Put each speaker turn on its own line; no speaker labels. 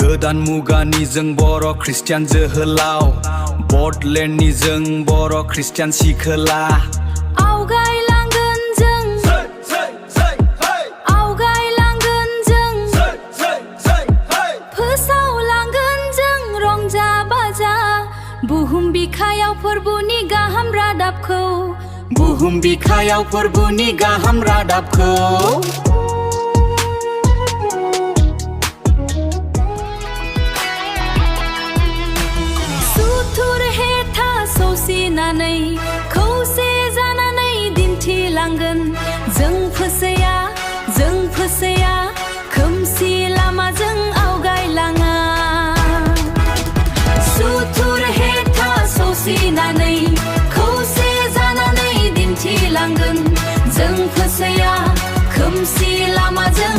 गोदान मुगानि जों बर' ख्रिस्टियान जोहोलाव बडलेण्डनि जों बर' ख्रिस्टियान सिखोला
आवगायलांगोन जों आवगायलांगोन जों फोसावलांगोन जों रंजा बाजा बुहुम बिखायाव फोरबोनि गाहाम रादाबखौ
बुहुम बिखायाव फोरबोनि गाहाम रादाबखौ
सौसिनानै खौसे जानानै दिन्थिलांगोन जों फोसैया खोमसि लामाजों आवगायलाङा सुथुर हेथा सौसिनानै खौसे जानानै दिन्थिलांगोन जों फोसैया खोमसि लामाजों